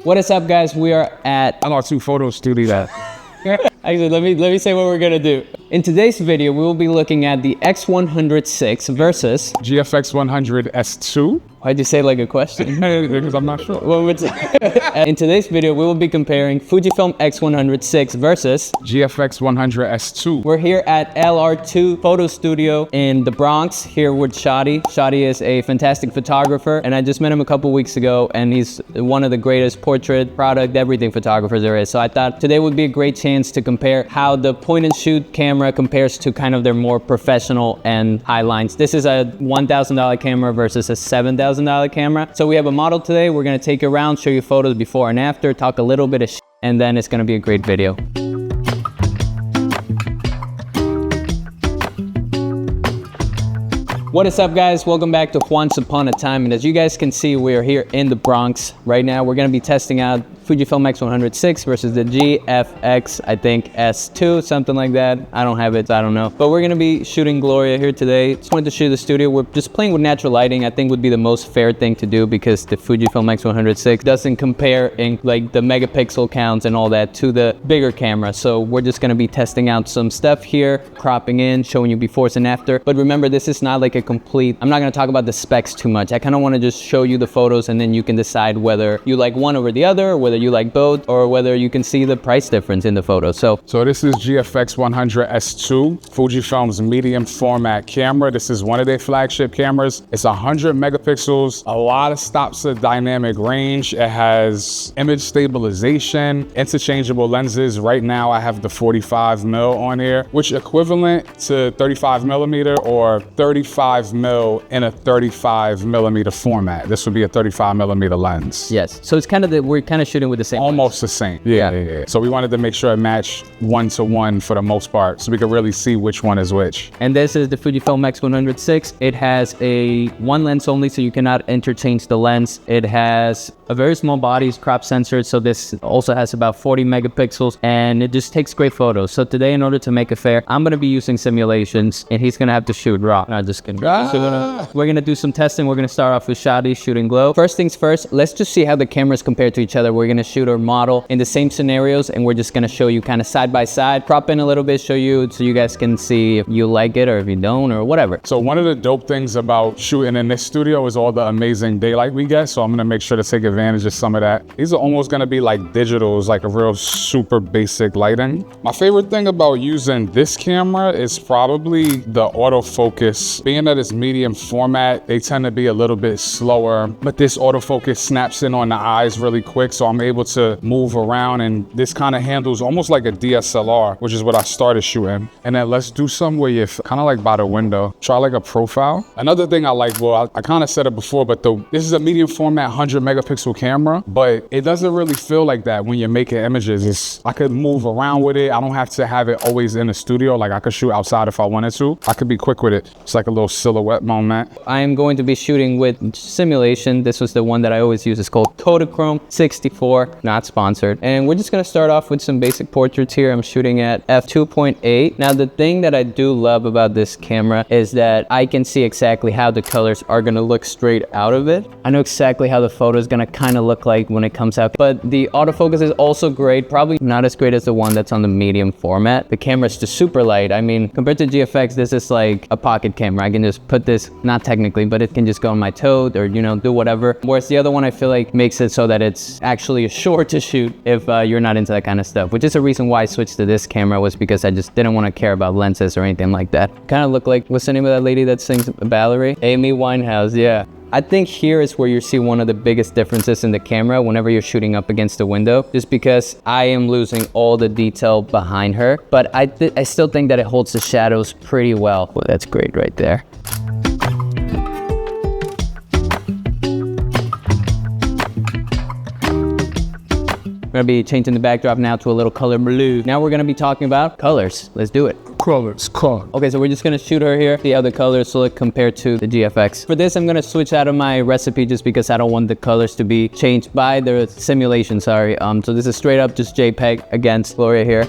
What is up, guys? We are at LR2 Photo Studio. Actually, let me say what we're gonna do. In today's video, we will be looking at the X100VI versus GFX100S II. Why'd you say it like a question? Because I'm not sure. In today's video, we will be comparing Fujifilm X100VI versus GFX100S II. We're here at LR2 Photo Studio in the Bronx, here with Shadi. Shadi is a fantastic photographer, and I just met him a couple weeks ago, and he's one of the greatest portrait, product, everything photographers there is. So I thought today would be a great chance to compare how the point and shoot camera compares to kind of their more professional and high lines. This is a $1,000 camera versus a $7,000 camera. So we have a model today. We're gonna take you around, show you photos before and after, talk a little bit of shit, and then it's gonna be a great video. What is up, guys? Welcome back to Once Upon a Time. And as you guys can see, we are here in the Bronx right now. We're gonna be testing out Fujifilm X100VI versus the GFX, I think S2, something like that. I don't have it, I don't know. But we're gonna be shooting Gloria here today. Just wanted to shoot the studio. We're just playing with natural lighting. I think would be the most fair thing to do because the Fujifilm X100VI doesn't compare in like the megapixel counts and all that to the bigger camera. So we're just gonna be testing out some stuff here, cropping in, showing you befores and after. But remember, this is not like a complete, I'm not gonna talk about the specs too much. I kinda wanna just show you the photos and then you can decide whether you like one over the other, or whether you like both, or whether you can see the price difference in the photos. So this is GFX100S II, Fujifilm's medium format camera. This is one of their flagship cameras. It's 100 megapixels, a lot of stops of dynamic range. It has image stabilization, interchangeable lenses. Right now I have the 45mm on here, which equivalent to 35 millimeter or 35 mil in a 35 millimeter format. This would be a 35 millimeter lens. yes, so it's kind of we're kind of shooting with the same Almost the same. Yeah. So we wanted to make sure it matched 1-to-1 for the most part, so we could really see which one is which. And this is the Fujifilm X100VI. It has a one lens only, so you cannot interchange the lens. It has a very small body, crop sensor, so this also has about 40 megapixels, and it just takes great photos. So today, in order to make it fair, I'm gonna be using simulations, and he's gonna have to shoot raw. No, just kidding. So we're gonna do some testing. We're gonna start off with Shadi shooting glow. First things first, let's just see how the cameras compare to each other. We're gonna shoot our model in the same scenarios, and we're just gonna show you kind of side by side, crop in a little bit, show you so you guys can see if you like it or if you don't or whatever. So one of the dope things about shooting in this studio is all the amazing daylight we get, so I'm gonna make sure to take advantage of some of that. These are almost gonna be like digitals, like a real super basic lighting. My favorite thing about using this camera is probably the autofocus. Being that it's medium format, they tend to be a little bit slower, but this autofocus snaps in on the eyes really quick, so I'm able to move around, and this kind of handles almost like a DSLR, which is what I started shooting. And then let's do some where you're kind of like by the window. Try like a profile. Another thing I like, well, I kind of said it before, but this is a medium format 100 megapixel camera, but it doesn't really feel like that when you're making images. I could move around with it. I don't have to have it always in the studio. Like I could shoot outside if I wanted to. I could be quick with it. It's like a little silhouette moment. I am going to be shooting with simulation. This was the one that I always use. It's called Kodachrome 64, not sponsored. And we're just gonna start off with some basic portraits here. I'm shooting at f2.8. Now, the thing that I do love about this camera is that I can see exactly how the colors are gonna look straight out of it. I know exactly how the photo is gonna kind of look like when it comes out, but the autofocus is also great. Probably not as great as the one that's on the medium format. The camera is just super light. I mean, compared to GFX, this is like a pocket camera. I can just put this, not technically, but it can just go on my tote or, you know, do whatever. Whereas the other one, I feel like makes it so that it's actually a chore to shoot if you're not into that kind of stuff, which is a reason why I switched to this camera, was because I just didn't want to care about lenses or anything like that. Kind of look like, what's the name of that lady that sings Valerie? Amy Winehouse, yeah. I think here is where you see one of the biggest differences in the camera whenever you're shooting up against the window, just because I am losing all the detail behind her, but I still think that it holds the shadows pretty well. Well, that's great right there. We're gonna be changing the backdrop now to a little color blue. Now we're gonna be talking about colors. Let's do it. Colors. Okay, so we're just gonna shoot her here, see how the colors look compared to the GFX. For this, I'm gonna switch out of my recipe just because I don't want the colors to be changed by the simulation, sorry. So this is straight up just JPEG against Gloria here.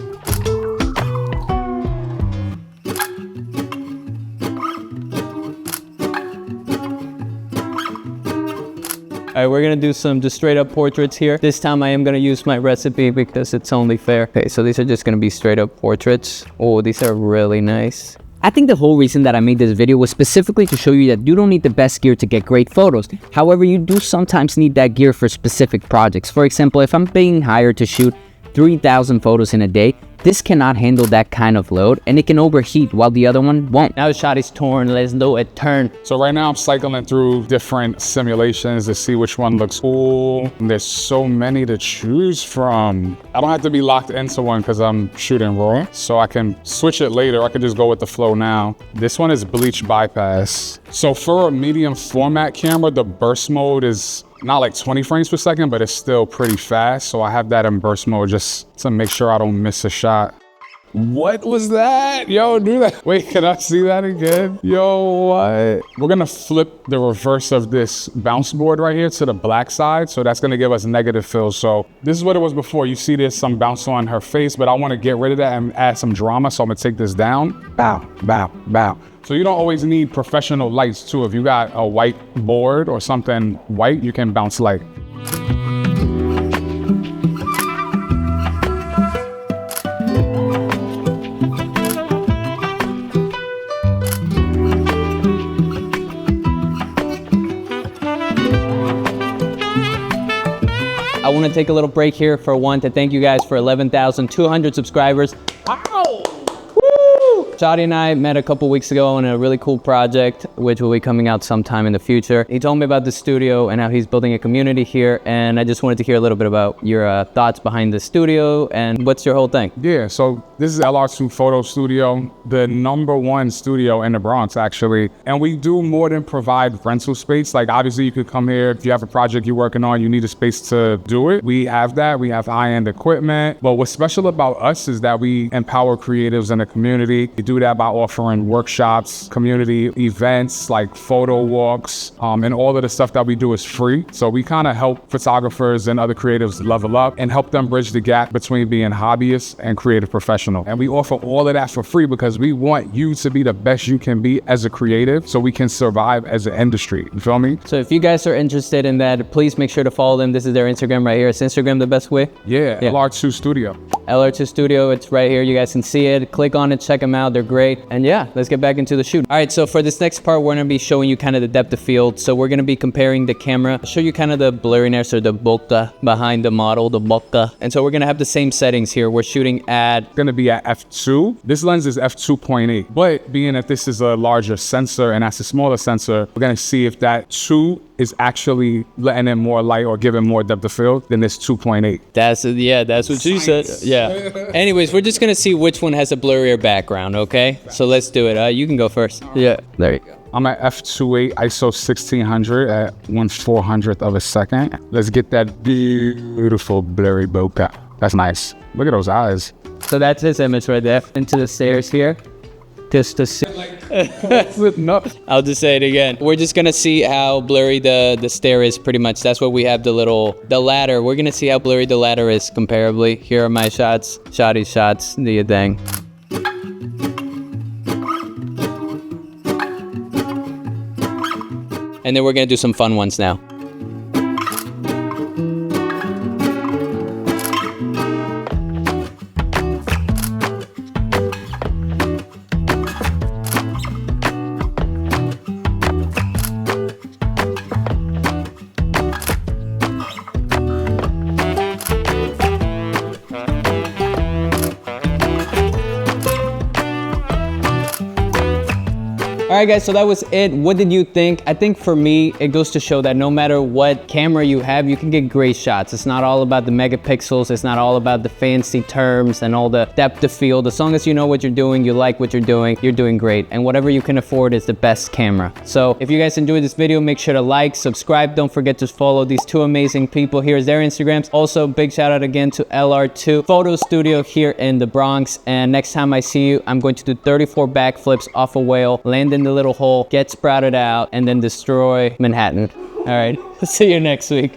All right, we're gonna do some just straight up portraits here. This time I am gonna use my recipe because it's only fair. Okay, so these are just gonna be straight up portraits. Oh, these are really nice. I think the whole reason that I made this video was specifically to show you that you don't need the best gear to get great photos. However, you do sometimes need that gear for specific projects. For example, if I'm being hired to shoot 3,000 photos in a day, this cannot handle that kind of load and it can overheat while the other one won't. Now the shot is torn, let's do it, turn. So right now I'm cycling through different simulations to see which one looks cool. And there's so many to choose from. I don't have to be locked into one because I'm shooting raw, so I can switch it later. I could just go with the flow now. This one is bleach bypass. So for a medium format camera, the burst mode is not like 20 frames per second, but it's still pretty fast. So I have that in burst mode just to make sure I don't miss a shot. What was that? Yo, do that. Wait, can I see that again? Yo, what? We're gonna flip the reverse of this bounce board right here to the black side. So that's gonna give us negative fill. So this is what it was before. You see there's some bounce on her face, but I wanna get rid of that and add some drama. So I'm gonna take this down. Bow, bow, bow. So you don't always need professional lights too. If you got a white board or something white, you can bounce light. I want to take a little break here for one to thank you guys for 11,200 subscribers. Ow! Woo! Shadi and I met a couple weeks ago on a really cool project, which will be coming out sometime in the future. He told me about the studio and how he's building a community here, and I just wanted to hear a little bit about your thoughts behind the studio and what's your whole thing. Yeah, so this is LR2 Photo Studio, the #1 studio in the Bronx, actually. And we do more than provide rental space. Like, obviously, you could come here if you have a project you're working on, you need a space to do it. We have that. We have high-end equipment. But what's special about us is that we empower creatives in the community. We do that by offering workshops, community events, like photo walks, and all of the stuff that we do is free. So we kind of help photographers and other creatives level up and help them bridge the gap between being hobbyists and creative professional. And we offer all of that for free because we want you to be the best you can be as a creative so we can survive as an industry. You feel me? So if you guys are interested in that, please make sure to follow them. This is their Instagram right here. Is Instagram the best way? Yeah. LR2 Studio. LR2 Studio, it's right here. You guys can see it. Click on it, check them out. They're great. And yeah, let's get back into the shoot. All right, so for this next part, we're gonna be showing you kind of the depth of field. So we're gonna be comparing the camera, show you kind of the blurriness or the bokeh behind the model, the bokeh. And so we're gonna have the same settings here. We're shooting at Gonna be at f2. This lens is f2.8, but being that this is a larger sensor and that's a smaller sensor, we're gonna see if that 2 is actually letting in more light or giving more depth of field than this 2.8. That's what she said. Yeah. Anyways, we're just gonna see which one has a blurrier background, okay? So let's do it. You can go first. Yeah, there you go. I'm at f2.8 ISO 1600 at 1/400th of a second. Let's get that beautiful blurry bokeh. That's nice. Look at those eyes. So that's his image right there. Into the stairs here. Just to see. I'll just say it again. We're just gonna see how blurry the stair is pretty much. That's what we have the ladder. We're gonna see how blurry the ladder is comparably. Here are my shots, Shadi's shots, do your thing. And then we're gonna do some fun ones now. All right guys, so that was it. What did you think? I think for me, it goes to show that no matter what camera you have, you can get great shots. It's not all about the megapixels. It's not all about the fancy terms and all the depth of field. As long as you know what you're doing, you like what you're doing great. And whatever you can afford is the best camera. So if you guys enjoyed this video, make sure to like, subscribe. Don't forget to follow these two amazing people. Here's their Instagrams. Also, big shout out again to LR2 Photo Studio here in the Bronx. And next time I see you, I'm going to do 34 backflips off a whale, land in the little hole, get sprouted out, and then destroy Manhattan. All right, see you next week.